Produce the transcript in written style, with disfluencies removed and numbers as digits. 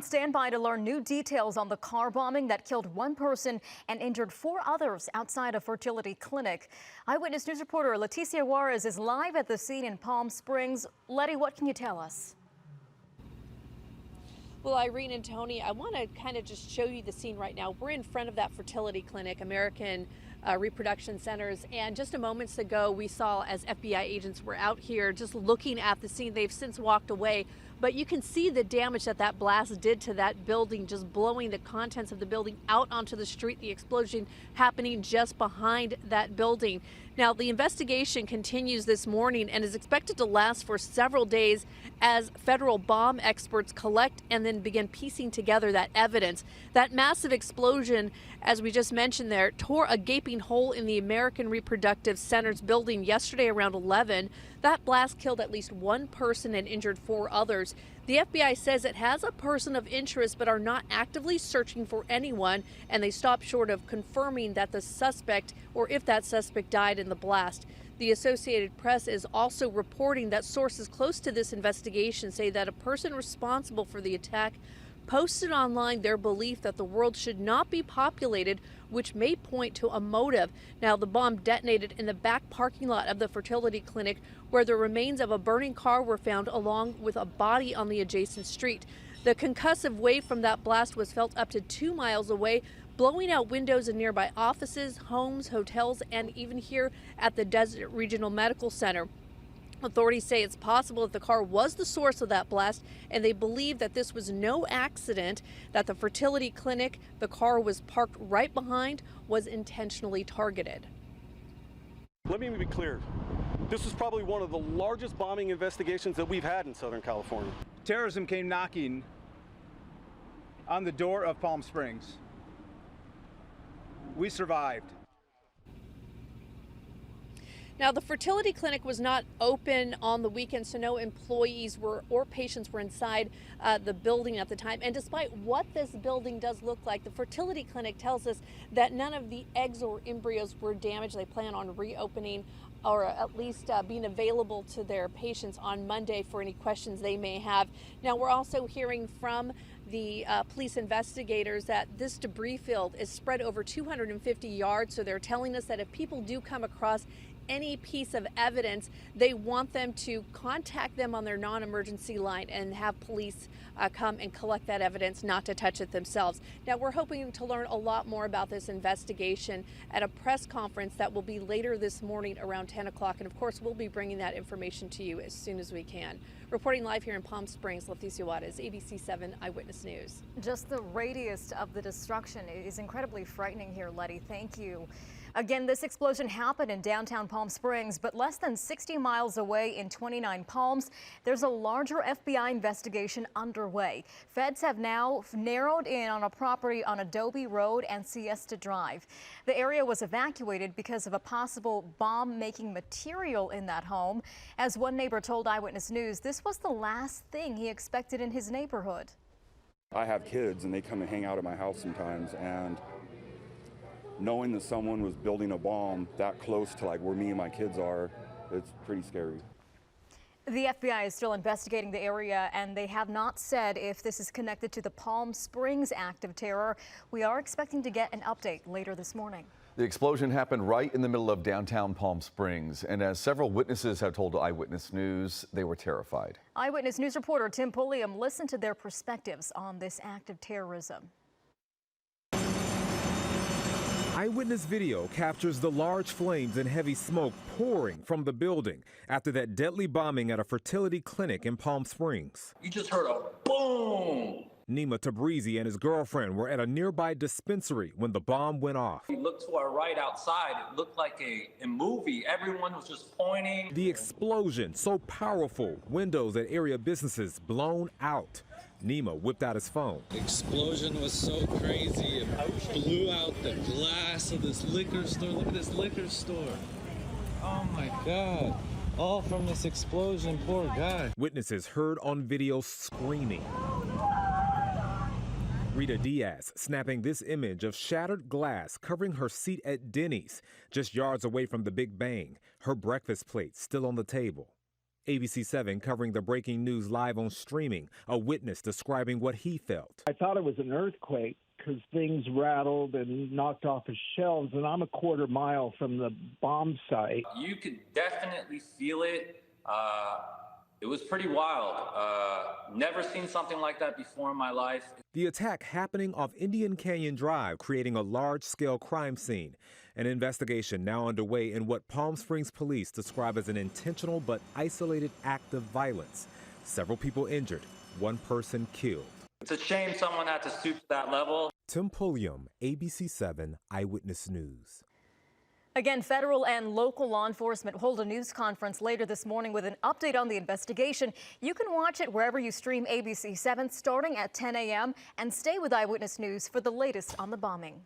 stand by to learn new details on the car bombing that killed one person and injured four others outside a fertility clinic. Eyewitness News reporter Leticia Juarez is live at the scene in Palm Springs. Letty, what can you tell us? Well, Irene and Tony, I want to kind of just show you the scene right now. We're in front of that fertility clinic, American Reproduction Centers, and just a moments ago we saw as FBI agents were out here just looking at the scene. They've since walked away, but you can see the damage that that blast did to that building, just blowing the contents of the building out onto the street, the explosion happening just behind that building. Now, the investigation continues this morning and is expected to last for several days as federal bomb experts collect and then begin piecing together that evidence. That massive explosion, as we just mentioned there, tore a gaping hole in the American Reproductive Centers building yesterday around 11. That blast killed at least one person and injured four others. The FBI says it has a person of interest but are not actively searching for anyone, and they stopped short of confirming that the suspect or if that suspect died in the blast. The Associated Press is also reporting that sources close to this investigation say that a person responsible for the attack posted online their belief that the world should not be populated, which may point to a motive. Now, the bomb detonated in the back parking lot of the fertility clinic, where the remains of a burning car were found along with a body on the adjacent street. The concussive wave from that blast was felt up to 2 miles away, blowing out windows in nearby offices, homes, hotels, and even here at the Desert Regional Medical Center. Authorities say it's possible that the car was the source of that blast, and they believe that this was no accident, that the fertility clinic the car was parked right behind was intentionally targeted. Let me be clear. This is probably one of the largest bombing investigations that we've had in Southern California. Terrorism came knocking on the door of Palm Springs. We survived. Now, the fertility clinic was not open on the weekend, so no employees or patients were inside the building at the time. And despite what this building does look like, the fertility clinic tells us that none of the eggs or embryos were damaged. They plan on reopening or at least being available to their patients on Monday for any questions they may have. Now, we're also hearing from the police investigators that this debris field is spread over 250 yards. So they're telling us that if people do come across any piece of evidence, they want them to contact them on their non-emergency line and have police come and collect that evidence, not to touch it themselves. Now, we're hoping to learn a lot more about this investigation at a press conference that will be later this morning around 10 o'clock. And of course, we'll be bringing that information to you as soon as we can. Reporting live here in Palm Springs, Leticia Juarez, ABC 7 Eyewitness News. Just the radius of the destruction is incredibly frightening here, Letty. Thank you. Again, this explosion happened in downtown Palm Springs, but less than 60 miles away in 29 Palms, there's a larger FBI investigation underway. Feds have now narrowed in on a property on Adobe Road and Siesta Drive. The area was evacuated because of a possible bomb-making material in that home. As one neighbor told Eyewitness News, this was the last thing he expected in his neighborhood. I have kids and they come and hang out at my house sometimes, and knowing that someone was building a bomb that close to like where me and my kids are, it's pretty scary. The FBI is still investigating the area, and they have not said if this is connected to the Palm Springs act of terror. We are expecting to get an update later this morning. The explosion happened right in the middle of downtown Palm Springs, and as several witnesses have told Eyewitness News, they were terrified. Eyewitness News reporter Tim Pulliam listened to their perspectives on this act of terrorism. Eyewitness video captures the large flames and heavy smoke pouring from the building after that deadly bombing at a fertility clinic in Palm Springs. You just heard a boom. Nima Tabrizi and his girlfriend were at a nearby dispensary when the bomb went off. We looked to our right outside. It looked like a movie. Everyone was just pointing. The explosion so powerful, windows at area businesses blown out. Nima whipped out his phone. The explosion was so crazy, it blew out the glass of this liquor store. Look at this liquor store. Oh my God. All from this explosion, poor guy. Witnesses heard on video screaming. Rita Diaz snapping this image of shattered glass covering her seat at Denny's, just yards away from the Big Bang, her breakfast plate still on the table. ABC 7 covering the breaking news live on streaming, a witness describing what he felt. I thought it was an earthquake because things rattled and knocked off his shelves, and I'm a quarter mile from the bomb site. You could definitely feel it. It was pretty wild. Never seen something like that before in my life. The attack happening off Indian Canyon Drive, creating a large-scale crime scene. An investigation now underway in what Palm Springs police describe as an intentional but isolated act of violence. Several people injured, one person killed. It's a shame someone had to stoop to that level. Tim Pulliam, ABC 7 Eyewitness News. Again, federal and local law enforcement hold a news conference later this morning with an update on the investigation. You can watch it wherever you stream ABC 7 starting at 10 a.m. and stay with Eyewitness News for the latest on the bombing.